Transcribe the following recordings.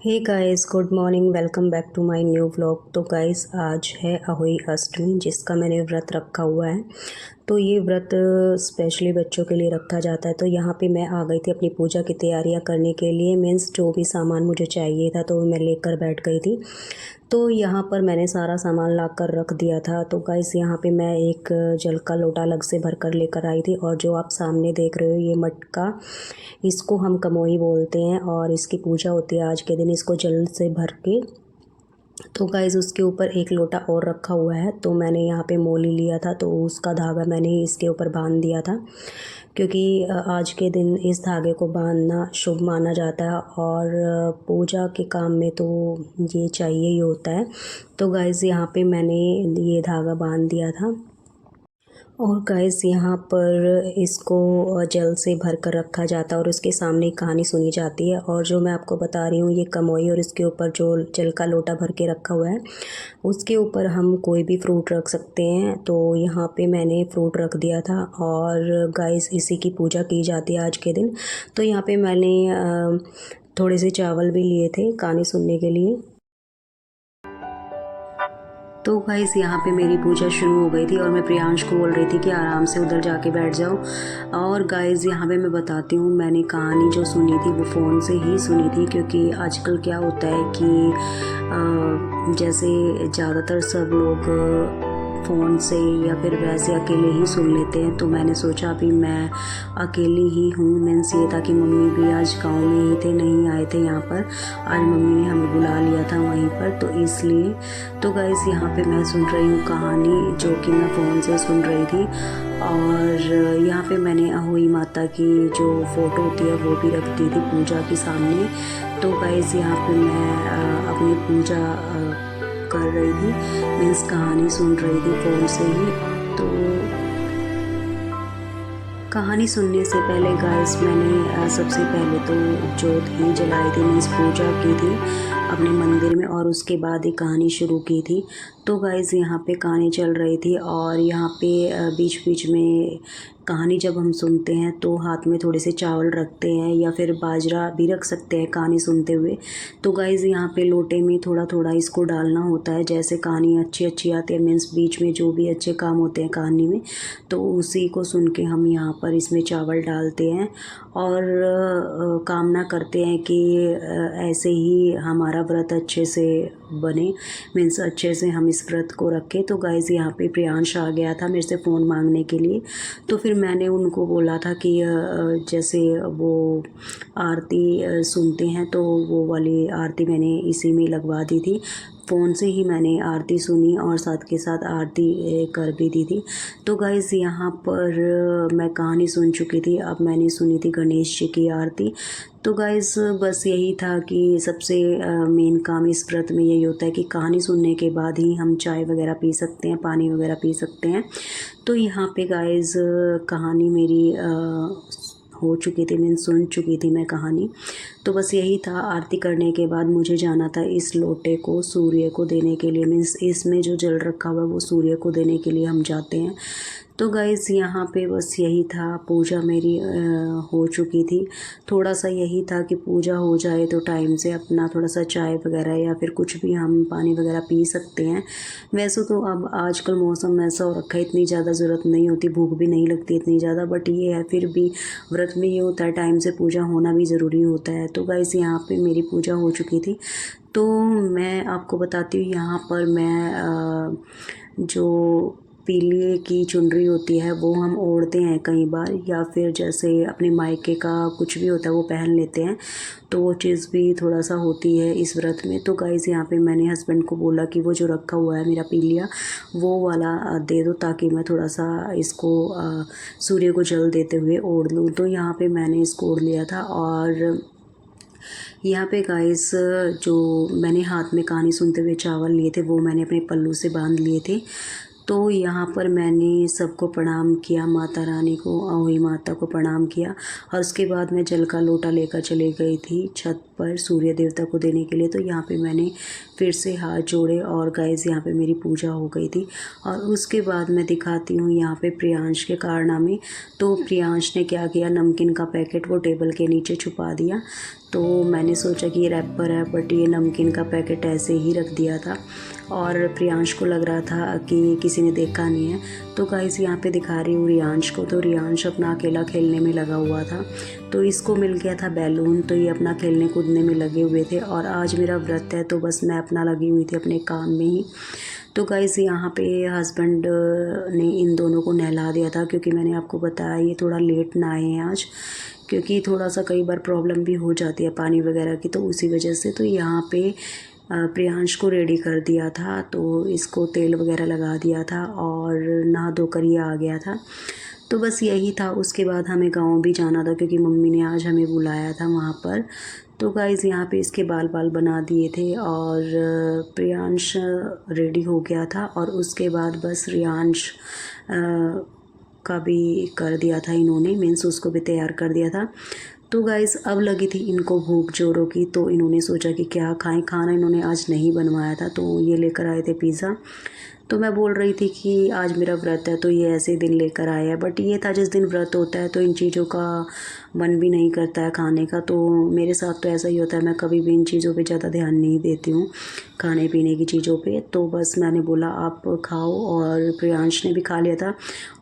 Hey guys, good morning. Welcome back to my new vlog. तो guys, आज है अहोई अष्टमी, जिसका मैंने व्रत रखा हुआ है। तो ये व्रत स्पेशली बच्चों के लिए रखा जाता है। तो यहाँ पे मैं आ गई थी अपनी पूजा की तैयारियाँ करने के लिए। मीन्स जो भी सामान मुझे चाहिए था तो मैं लेकर बैठ गई थी। तो यहाँ पर मैंने सारा सामान ला कर रख दिया था। तो गाइस, यहाँ पे मैं एक जल का लोटा अलग से भर कर लेकर आई थी। और जो आप सामने देख रहे हो ये मटका, इसको हम कमोई बोलते हैं और इसकी पूजा होती है आज के दिन इसको जल से भर के। तो गाइस, उसके ऊपर एक लोटा और रखा हुआ है। तो मैंने यहाँ पे मोली लिया था, तो उसका धागा मैंने इसके ऊपर बांध दिया था, क्योंकि आज के दिन इस धागे को बांधना शुभ माना जाता है। और पूजा के काम में तो ये चाहिए ही होता है। तो गाइस, यहाँ पे मैंने ये धागा बांध दिया था। और गाइस, यहाँ पर इसको जल से भर कर रखा जाता है और उसके सामने एक कहानी सुनी जाती है। और जो मैं आपको बता रही हूँ ये कमोई, और इसके ऊपर जो जल का लोटा भर के रखा हुआ है उसके ऊपर हम कोई भी फ्रूट रख सकते हैं। तो यहाँ पे मैंने फ्रूट रख दिया था। और गाइस, इसी की पूजा की जाती है आज के दिन। तो यहाँ पे मैंने थोड़े से चावल भी लिए थे कहानी सुनने के लिए। तो गाइस, यहाँ पे मेरी पूजा शुरू हो गई थी और मैं प्रियांश को बोल रही थी कि आराम से उधर जाके बैठ जाओ। और गाइस, यहाँ पे मैं बताती हूँ, मैंने कहानी जो सुनी थी वो फ़ोन से ही सुनी थी, क्योंकि आजकल क्या होता है कि जैसे ज़्यादातर सब लोग फ़ोन से या फिर वैसे अकेले ही सुन लेते हैं। तो मैंने सोचा अभी मैं अकेली ही हूँ। मीन्स ये था कि मम्मी भी आज गांव में ही थे, नहीं आए थे यहाँ पर। आज मम्मी ने हमें बुला लिया था वहीं पर, तो इसलिए। तो गाइस, यहाँ पे मैं सुन रही हूँ कहानी, जो कि मैं फ़ोन से सुन रही थी। और यहाँ पे मैंने अहोई माता की जो फ़ोटो होती है वो भी रख दी थी पूजा के सामने। तो गाइस, यहाँ पे मैं अपनी पूजा कर रही थी, मीन्स कहानी सुन रही थी फ़ोन से ही। तो कहानी सुनने से पहले गाइस, मैंने सबसे पहले तो जोत ही जलाई थी, मीन्स पूजा की थी अपने मंदिर में, और उसके बाद ही कहानी शुरू की थी। तो गाइस, यहाँ पे कहानी चल रही थी और यहाँ पे बीच बीच में कहानी जब हम सुनते हैं तो हाथ में थोड़े से चावल रखते हैं या फिर बाजरा भी रख सकते हैं कहानी सुनते हुए। तो गाइस, यहाँ पे लोटे में थोड़ा थोड़ा इसको डालना होता है, जैसे कहानी अच्छी अच्छी आती है, मीन्स बीच में जो भी अच्छे काम होते हैं कहानी में, तो उसी को सुन के हम यहाँ पर इसमें चावल डालते हैं। और कामना करते हैं कि ऐसे ही हमारा व्रत अच्छे से बने, मीन्स अच्छे से हम इस व्रत को रखें। तो गाइस, यहाँ पे प्रियांश आ गया था मेरे से फ़ोन मांगने के लिए। तो फिर मैंने उनको बोला था कि जैसे वो आरती सुनते हैं तो वो वाली आरती मैंने इसी में लगवा दी थी। फ़ोन से ही मैंने आरती सुनी और साथ के साथ आरती कर भी दी थी। तो गाइस, यहाँ पर मैं कहानी सुन चुकी थी, अब मैंने सुनी थी गणेश जी की आरती। तो गाइस, बस यही था कि सबसे मेन काम इस व्रत में यही होता है कि कहानी सुनने के बाद ही हम चाय वगैरह पी सकते हैं, पानी वगैरह पी सकते हैं। तो यहाँ पे गाइस, कहानी मेरी हो चुकी थी, मीन्स सुन चुकी थी मैं कहानी। तो बस यही था, आरती करने के बाद मुझे जाना था इस लोटे को सूर्य को देने के लिए, मीन्स इसमें जो जल रखा हुआ है वो सूर्य को देने के लिए हम जाते हैं। तो गाइस, यहाँ पे बस यही था, पूजा मेरी हो चुकी थी। थोड़ा सा यही था कि पूजा हो जाए तो टाइम से अपना थोड़ा सा चाय वगैरह या फिर कुछ भी हम पानी वगैरह पी सकते हैं। वैसे तो अब आजकल मौसम ऐसा हो रखा है, इतनी ज़्यादा ज़रूरत नहीं होती, भूख भी नहीं लगती इतनी ज़्यादा, बट ये है फिर भी व्रत में ये होता है टाइम से पूजा होना भी ज़रूरी होता है। तो गाइस, यहाँ पे मेरी पूजा हो चुकी थी। तो मैं आपको बताती हूँ, यहाँ पर मैं जो पीले की चुनरी होती है वो हम ओढ़ते हैं कई बार, या फिर जैसे अपने मायके का कुछ भी होता है वो पहन लेते हैं। तो वो चीज़ भी थोड़ा सा होती है इस व्रत में। तो गाइस, यहाँ पे मैंने हस्बैंड को बोला कि वो जो रखा हुआ है मेरा पीलिया, वो वाला दे दो, ताकि मैं थोड़ा सा इसको सूर्य को जल देते हुए ओढ़ लूँ। तो यहाँ पे मैंने इसको ओढ़ लिया था। और यहाँ पे गाइस, जो मैंने हाथ में कहानी सुनते हुए चावल लिए थे वो मैंने अपने पल्लू से बांध लिए थे। तो यहाँ पर मैंने सबको प्रणाम किया, माता रानी को, अहोई माता को प्रणाम किया। और उसके बाद मैं जल का लोटा लेकर चली गई थी छत पर सूर्य देवता को देने के लिए। तो यहाँ पे मैंने फिर से हाथ जोड़े और गाइस, यहाँ पे मेरी पूजा हो गई थी। और उसके बाद मैं दिखाती हूँ यहाँ पे प्रियांश के कारनामे। तो प्रियांश ने क्या किया, नमकीन का पैकेट वो टेबल के नीचे छुपा दिया। तो मैंने सोचा कि ये रैपर है, बट ये नमकीन का पैकेट ऐसे ही रख दिया था और प्रियांश को लग रहा था कि किसी ने देखा नहीं है। तो गाइस यहाँ पे दिखा रही हूँ रियांश को। तो रियांश अपना अकेला खेलने में लगा हुआ था, तो इसको मिल गया था बैलून, तो ये अपना खेलने कूदने में लगे हुए थे। और आज मेरा व्रत है तो बस मैं अपना लगी हुई थी अपने काम में ही। तो गाइस यहाँ पे हस्बैंड ने इन दोनों को नहला दिया था, क्योंकि मैंने आपको बताया ये थोड़ा लेट नहाए हैं आज, क्योंकि थोड़ा सा कई बार प्रॉब्लम भी हो जाती है पानी वगैरह की, तो उसी वजह से। तो यहाँ पे प्रियांश को रेडी कर दिया था, तो इसको तेल वगैरह लगा दिया था और नहा धोकर ये आ गया था। तो बस यही था। उसके बाद हमें गांव भी जाना था, क्योंकि मम्मी ने आज हमें बुलाया था वहाँ पर। तो गाइज़ यहाँ पे इसके बाल बना दिए थे और प्रियांश रेडी हो गया था, और उसके बाद बस रियांश का भी कर दिया था इन्होंने, मीन्स उसको भी तैयार कर दिया था। तो गाइज़ अब लगी थी इनको भूख जोरों की, तो इन्होंने सोचा कि क्या खाएं। खाना इन्होंने आज नहीं बनवाया था, तो ये लेकर आए थे पिज़्ज़ा। तो मैं बोल रही थी कि आज मेरा व्रत है, तो ये ऐसे दिन लेकर आया है। बट ये था, जिस दिन व्रत होता है तो इन चीज़ों का मन भी नहीं करता है खाने का। तो मेरे साथ तो ऐसा ही होता है, मैं कभी भी इन चीज़ों पे ज़्यादा ध्यान नहीं देती हूँ, खाने पीने की चीज़ों पे। तो बस मैंने बोला आप खाओ, और प्रियांश ने भी खा लिया था।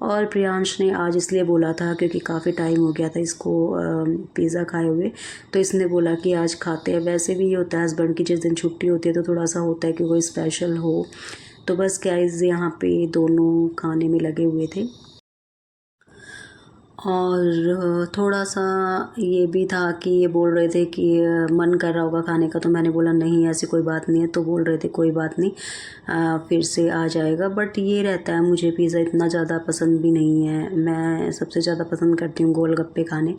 और प्रियांश ने आज इसलिए बोला था क्योंकि काफ़ी टाइम हो गया था इसको पिज़्ज़ा खाए हुए, तो इसने बोला कि आज खाते हैं। वैसे भी ये होता है हस्बैंड की जिस दिन छुट्टी होती है तो थोड़ा सा होता है कि कोई स्पेशल हो। तो बस गाइस यहाँ पे दोनों खाने में लगे हुए थे। और थोड़ा सा ये भी था कि ये बोल रहे थे कि मन कर रहा होगा खाने का, तो मैंने बोला नहीं ऐसी कोई बात नहीं है। तो बोल रहे थे कोई बात नहीं, फिर से आ जाएगा। बट ये रहता है, मुझे पिज़्ज़ा इतना ज़्यादा पसंद भी नहीं है। मैं सबसे ज़्यादा पसंद करती हूँ गोलगप्पे खाने।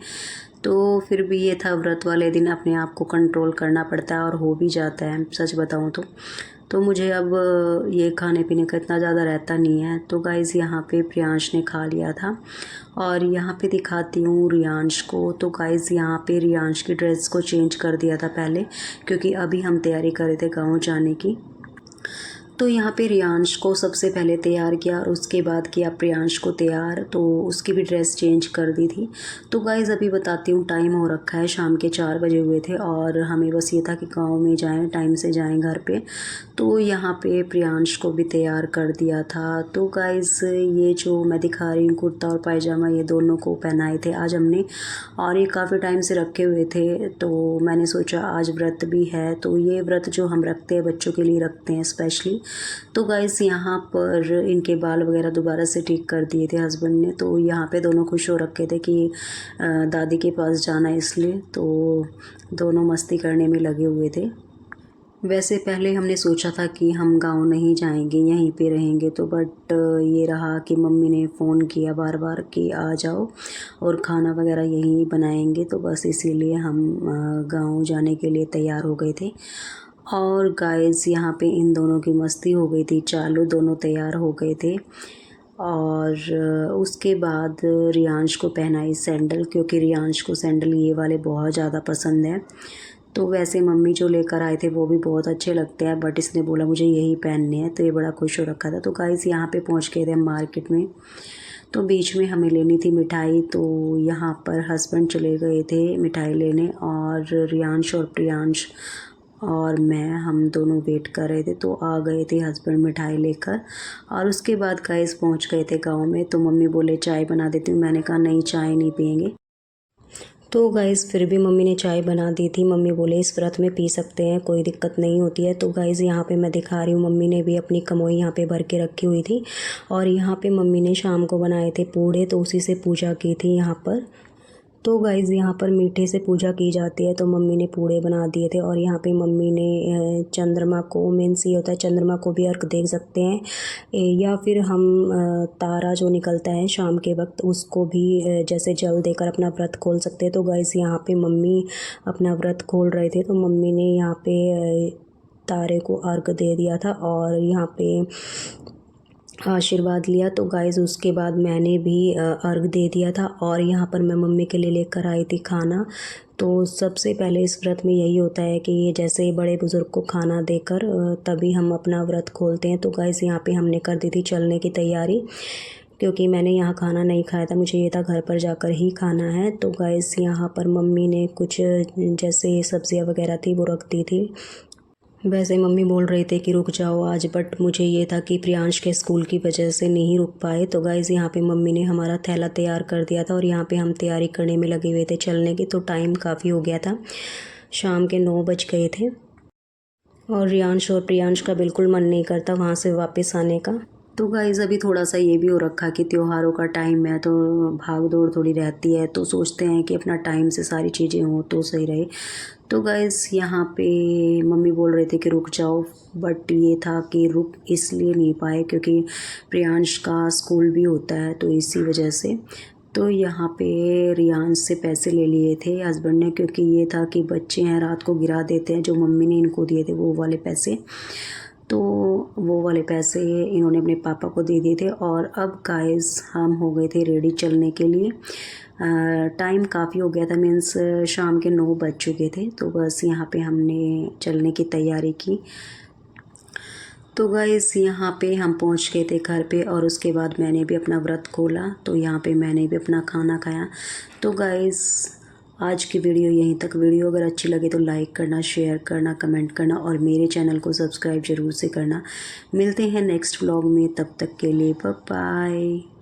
तो फिर भी ये था, व्रत वाले दिन अपने आप को कंट्रोल करना पड़ता है, और हो भी जाता है सच बताऊँ तो मुझे अब ये खाने पीने का इतना ज़्यादा रहता नहीं है। तो गाइज़ यहाँ पे प्रियांश ने खा लिया था, और यहाँ पे दिखाती हूँ रियांश को। तो गाइज़ यहाँ पे रियांश की ड्रेस को चेंज कर दिया था पहले, क्योंकि अभी हम तैयारी कर रहे थे गाँव जाने की। तो यहाँ पे रियांश को सबसे पहले तैयार किया, और उसके बाद किया प्रियांश को तैयार। तो उसकी भी ड्रेस चेंज कर दी थी। तो गाइज़ अभी बताती हूँ, टाइम हो रखा है, शाम के 4 बजे हुए थे, और हमें बस ये था कि गांव में जाएं, टाइम से जाएं घर पे। तो यहाँ पे प्रियांश को भी तैयार कर दिया था। तो गाइज़ ये जो मैं दिखा रही हूँ कुर्ता और पायजामा, ये दोनों को पहनाए थे आज हमने, और ये काफ़ी टाइम से रखे हुए थे। तो मैंने सोचा आज व्रत भी है, तो ये व्रत जो हम रखते हैं बच्चों के लिए रखते हैं स्पेशली। तो गाइस यहाँ पर इनके बाल वगैरह दोबारा से ठीक कर दिए थे हस्बैंड ने। तो यहाँ पे दोनों खुश हो रखे थे कि दादी के पास जाना है, इसलिए तो दोनों मस्ती करने में लगे हुए थे। वैसे पहले हमने सोचा था कि हम गांव नहीं जाएंगे, यहीं पे रहेंगे, तो बट ये रहा कि मम्मी ने फ़ोन किया बार बार कि आ जाओ और खाना वगैरह यहीं बनाएंगे। तो बस इसीलिए हम गांव जाने के लिए तैयार हो गए थे। और गाइस यहाँ पे इन दोनों की मस्ती हो गई थी चालू, दोनों तैयार हो गए थे। और उसके बाद रियांश को पहनाई सैंडल, क्योंकि रियांश को सैंडल ये वाले बहुत ज़्यादा पसंद है। तो वैसे मम्मी जो लेकर आए थे वो भी बहुत अच्छे लगते हैं, बट इसने बोला मुझे यही पहनने हैं, तो ये बड़ा खुश हो रखा था। तो गाइस यहाँ पे पहुँच गए थे हम मार्केट में। तो बीच में हमें लेनी थी मिठाई, तो यहाँ पर हस्बैंड चले गए थे मिठाई लेने, और रियांश और प्रियांश और हम दोनों वेट कर रहे थे। तो आ गए थे हस्बैंड मिठाई लेकर, और उसके बाद गाइस पहुंच गए थे गांव में। तो मम्मी बोले चाय बना देती हूँ, मैंने कहा नहीं चाय नहीं पियेंगे। तो गाइस फिर भी मम्मी ने चाय बना दी थी। मम्मी बोले इस व्रत में पी सकते हैं, कोई दिक्कत नहीं होती है। तो गाइस यहाँ पे मैं दिखा रही हूँ, मम्मी ने भी अपनी कमोई यहाँ पे भर के रखी हुई थी, और यहाँ पे मम्मी ने शाम को बनाए थे पूड़े, तो उसी से पूजा की थी यहाँ पर। तो गाइज़ यहाँ पर मीठे से पूजा की जाती है, तो मम्मी ने पूड़े बना दिए थे। और यहाँ पे मम्मी ने चंद्रमा को, मीन्स ये होता है चंद्रमा को भी अर्घ दे सकते हैं, या फिर हम तारा जो निकलता है शाम के वक्त उसको भी जैसे जल देकर अपना व्रत खोल सकते हैं। तो गाइज़ यहाँ पे मम्मी अपना व्रत खोल रहे थे, तो मम्मी ने यहाँ पे तारे को अर्घ दे दिया था और यहाँ पे आशीर्वाद लिया। तो गाइज़ उसके बाद मैंने भी अर्घ दे दिया था, और यहाँ पर मैं मम्मी के लिए लेकर आई थी खाना। तो सबसे पहले इस व्रत में यही होता है कि ये जैसे बड़े बुज़ुर्ग को खाना देकर तभी हम अपना व्रत खोलते हैं। तो गाइज़ यहाँ पे हमने कर दी थी चलने की तैयारी, क्योंकि मैंने यहाँ खाना नहीं खाया था, मुझे ये था घर पर जाकर ही खाना है। तो गाइस यहाँ पर मम्मी ने कुछ जैसे सब्जियाँ वगैरह थी वो रख दी थी। वैसे मम्मी बोल रहे थे कि रुक जाओ आज, बट मुझे ये था कि प्रियांश के स्कूल की वजह से नहीं रुक पाए। तो गाइज़ यहाँ पे मम्मी ने हमारा थैला तैयार कर दिया था और यहाँ पे हम तैयारी करने में लगे हुए थे चलने की। तो टाइम काफ़ी हो गया था, शाम के 9 बज गए थे और रियांश और प्रियांश का बिल्कुल मन नहीं करता वहाँ से वापस आने का। तो गाइज़ अभी थोड़ा सा ये भी हो रखा कि त्योहारों का टाइम है तो भाग दौड़ थोड़ी रहती है, तो सोचते हैं कि अपना टाइम से सारी चीज़ें हों तो सही रहे। तो गाइज़ यहाँ पे मम्मी बोल रहे थे कि रुक जाओ, बट ये था कि रुक इसलिए नहीं पाए क्योंकि प्रियांश का स्कूल भी होता है, तो इसी वजह से। तो यहाँ पे रियांश से पैसे ले लिए थे हस्बैंड ने, क्योंकि ये था कि बच्चे हैं रात को गिरा देते हैं, जो मम्मी ने इनको दिए थे वो वाले पैसे। तो वो वाले पैसे इन्होंने अपने पापा को दे दिए थे। और अब गाइस हम हो गए थे रेडी चलने के लिए। टाइम काफ़ी हो गया था, मीन्स शाम के 9 बज चुके थे। तो बस यहाँ पे हमने चलने की तैयारी की। तो गाइस यहाँ पे हम पहुँच गए थे घर पे और उसके बाद मैंने भी अपना व्रत खोला, तो यहाँ पे मैंने भी अपना खाना खाया। तो गाइस आज की वीडियो यहीं तक। वीडियो अगर अच्छी लगे तो लाइक करना, शेयर करना, कमेंट करना और मेरे चैनल को सब्सक्राइब ज़रूर से करना। मिलते हैं नेक्स्ट व्लॉग में, तब तक के लिए बाय बाय।